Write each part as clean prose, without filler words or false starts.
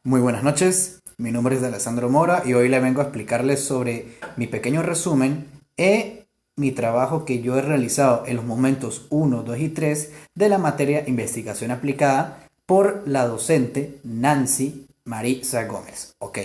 Muy buenas noches, mi nombre es Alessandro Mora y hoy le vengo a explicarles sobre mi pequeño resumen y mi trabajo que yo he realizado en los momentos uno, 2 y 3 de la materia Investigación Aplicada por la docente Nancy Marisa Gómez. Ok,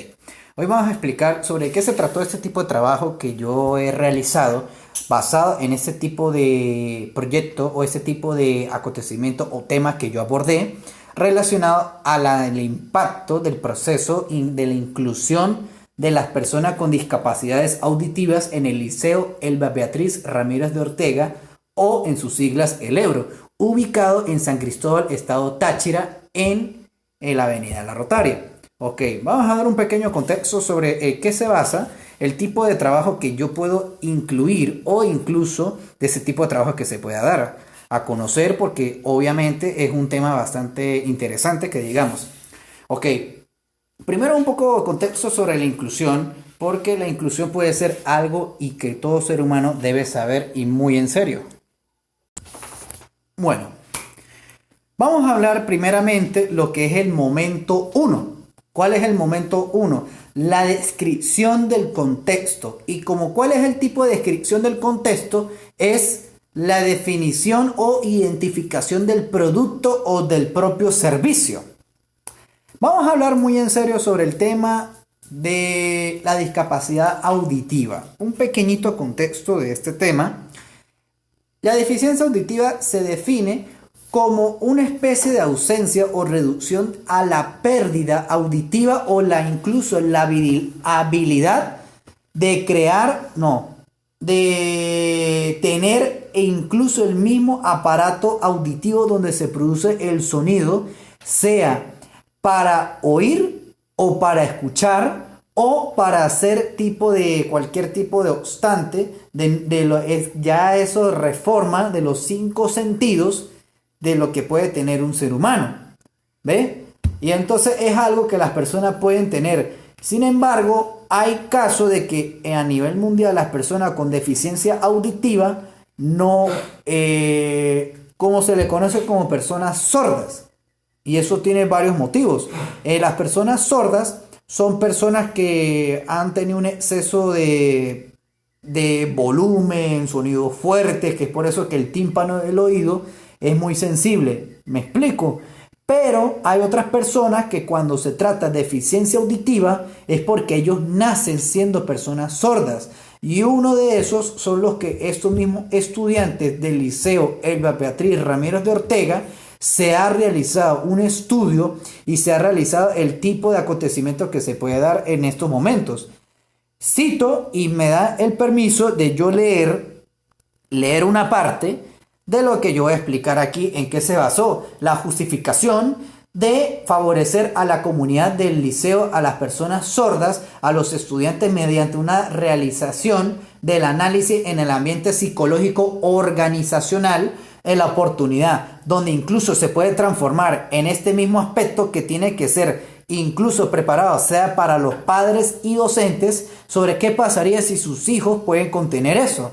hoy vamos a explicar sobre qué se trató este tipo de trabajo que yo he realizado basado en ese tipo de proyecto o ese tipo de acontecimiento o tema que yo abordé relacionado al impacto del proceso de la inclusión de las personas con discapacidades auditivas en el Liceo Elba Beatriz Ramírez de Ortega o en sus siglas el Ebro, ubicado en San Cristóbal, estado Táchira, en la avenida La Rotaria. Ok, vamos a dar un pequeño contexto sobre qué se basa el tipo de trabajo que yo puedo incluir o incluso de ese tipo de trabajo que se pueda dar a conocer porque obviamente es un tema bastante interesante que digamos. Ok, primero un poco de contexto sobre la inclusión porque la inclusión puede ser algo y que todo ser humano debe saber y muy en serio. Bueno, vamos a hablar primeramente lo que es el momento uno. ¿Cuál es el momento uno? La descripción del contexto. Y como cuál es el tipo de descripción del contexto es la definición o identificación del producto o del propio servicio. Vamos a hablar muy en serio sobre el tema de la discapacidad auditiva. Un pequeñito contexto de este tema. La deficiencia auditiva se define como una especie de ausencia o reducción a la pérdida auditiva o incluso la habilidad de crear, no, de tener e incluso el mismo aparato auditivo donde se produce el sonido, sea para oír o para escuchar o para hacer tipo de cualquier tipo de obstante, ya eso reforma de los cinco sentidos de lo que puede tener un ser humano. ¿Ve? Y entonces es algo que las personas pueden tener. Sin embargo, hay casos de que a nivel mundial las personas con deficiencia auditiva no, como se le conoce como personas sordas. Y eso tiene varios motivos. Las personas sordas son personas que han tenido un exceso de volumen, sonidos fuertes, que es por eso que el tímpano del oído es muy sensible. ¿Me explico? Pero hay otras personas que cuando se trata de deficiencia auditiva es porque ellos nacen siendo personas sordas. Y uno de esos son los que estos mismos estudiantes del Liceo Elba Beatriz Ramírez de Ortega se ha realizado un estudio y se ha realizado el tipo de acontecimiento que se puede dar en estos momentos. Cito y me da el permiso de yo leer una parte de lo que yo voy a explicar aquí en qué se basó la justificación de favorecer a la comunidad del liceo, a las personas sordas, a los estudiantes mediante una realización del análisis en el ambiente psicológico organizacional en la oportunidad, donde incluso se puede transformar en este mismo aspecto que tiene que ser incluso preparado, sea para los padres y docentes, sobre qué pasaría si sus hijos pueden contener eso.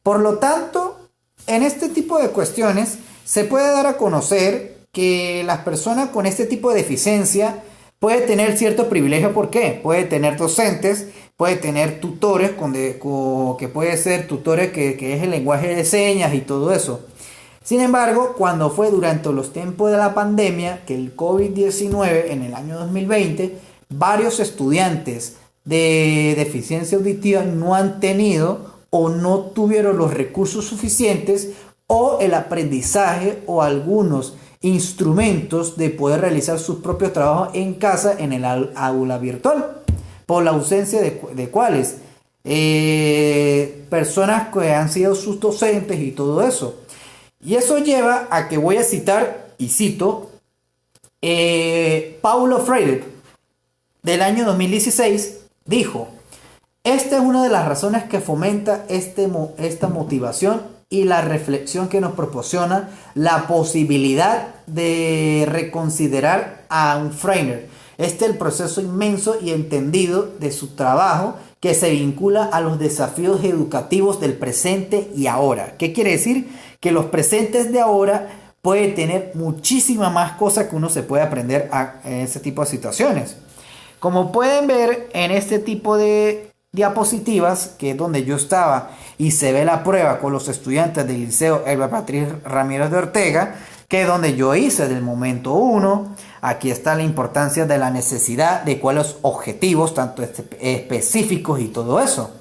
Por lo tanto, en este tipo de cuestiones se puede dar a conocer que las personas con este tipo de deficiencia puede tener cierto privilegio. ¿Por qué? Puede tener docentes, puede tener tutores, que puede ser tutores que es el lenguaje de señas y todo eso. Sin embargo, cuando fue durante los tiempos de la pandemia, que el COVID-19 en el año 2020, varios estudiantes de deficiencia auditiva no han tenido o no tuvieron los recursos suficientes o el aprendizaje o algunos instrumentos de poder realizar sus propios trabajos en casa en el aula virtual por la ausencia de cuáles personas que han sido sus docentes y todo eso. Y eso lleva a que voy a citar, y cito, Paulo Freire, del año 2016, dijo: esta es una de las razones que fomenta esta motivación y la reflexión que nos proporciona la posibilidad de reconsiderar a un Freire. Este es el proceso inmenso y entendido de su trabajo que se vincula a los desafíos educativos del presente y ahora. ¿Qué quiere decir? Que los presentes de ahora puede tener muchísimas más cosas que uno se puede aprender en ese tipo de situaciones. Como pueden ver en este tipo de diapositivas, que es donde yo estaba, y se ve la prueba con los estudiantes del Liceo Elba Beatriz Ramírez de Ortega, que es donde yo hice del momento 1. Aquí está la importancia de la necesidad de cuáles objetivos, tanto específicos y todo eso.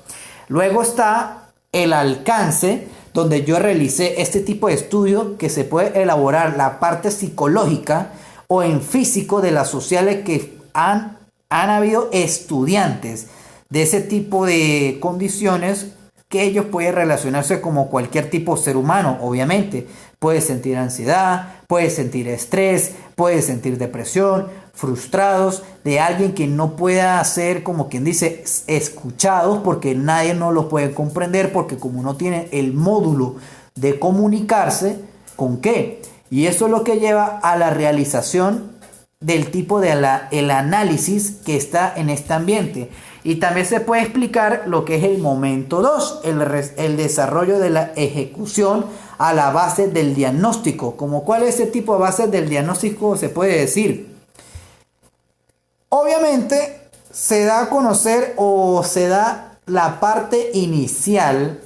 Luego está el alcance, donde yo realicé este tipo de estudio que se puede elaborar la parte psicológica o en físico de las sociales que han habido estudiantes de ese tipo de condiciones que ellos pueden relacionarse como cualquier tipo de ser humano, obviamente. Puede sentir ansiedad, puede sentir estrés, puede sentir depresión, frustrados, de alguien que no pueda ser, como quien dice, escuchados porque nadie no lo puede comprender, porque como no tiene el módulo de comunicarse, ¿con qué? Y eso es lo que lleva a la realización del tipo de el análisis que está en este ambiente. Y también se puede explicar lo que es el momento 2, el desarrollo de la ejecución a la base del diagnóstico. Como cuál es ese tipo de base del diagnóstico se puede decir. Obviamente se da a conocer o se da la parte inicial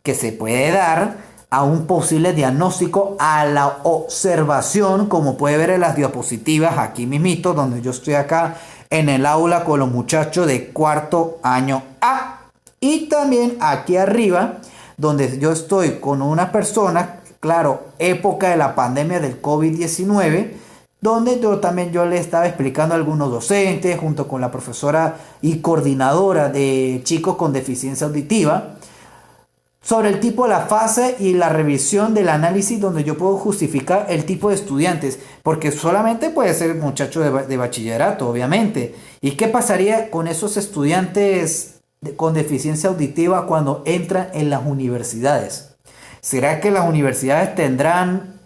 que se puede dar a un posible diagnóstico, a la observación, como puede ver en las diapositivas aquí mismito, donde yo estoy acá en el aula con los muchachos de cuarto año A. Y también aquí arriba, donde yo estoy con una persona, claro, época de la pandemia del COVID-19, donde yo le estaba explicando a algunos docentes, junto con la profesora y coordinadora de chicos con deficiencia auditiva, sobre el tipo, la fase y la revisión del análisis donde yo puedo justificar el tipo de estudiantes, porque solamente puede ser muchacho de bachillerato, obviamente. ¿Y qué pasaría con esos estudiantes con deficiencia auditiva cuando entran en las universidades? ¿Será que las universidades tendrán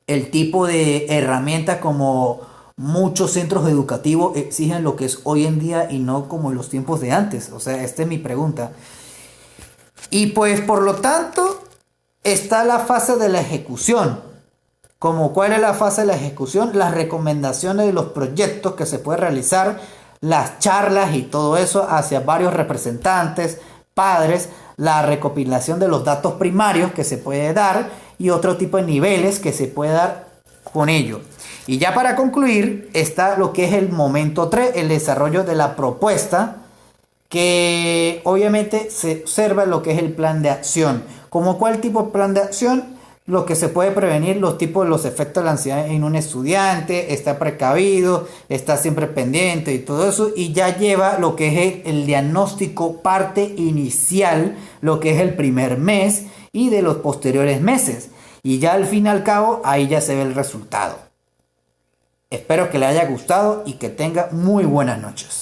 el tipo de herramientas como muchos centros educativos exigen lo que es hoy en día y no como en los tiempos de antes? O sea, esta es mi pregunta. Y pues por lo tanto está la fase de la ejecución. Como cuál es la fase de la ejecución, las recomendaciones de los proyectos que se puede realizar, las charlas y todo eso hacia varios representantes, padres, la recopilación de los datos primarios que se puede dar y otro tipo de niveles que se puede dar con ello. Y ya para concluir está lo que es el momento 3, el desarrollo de la propuesta, que obviamente se observa lo que es el plan de acción. ¿Como cuál tipo de plan de acción? Lo que se puede prevenir, los tipos de los efectos de la ansiedad en un estudiante, está precavido, está siempre pendiente y todo eso, y ya lleva lo que es el diagnóstico parte inicial, lo que es el primer mes y de los posteriores meses. Y ya al fin y al cabo, ahí ya se ve el resultado. Espero que le haya gustado y que tenga muy buenas noches.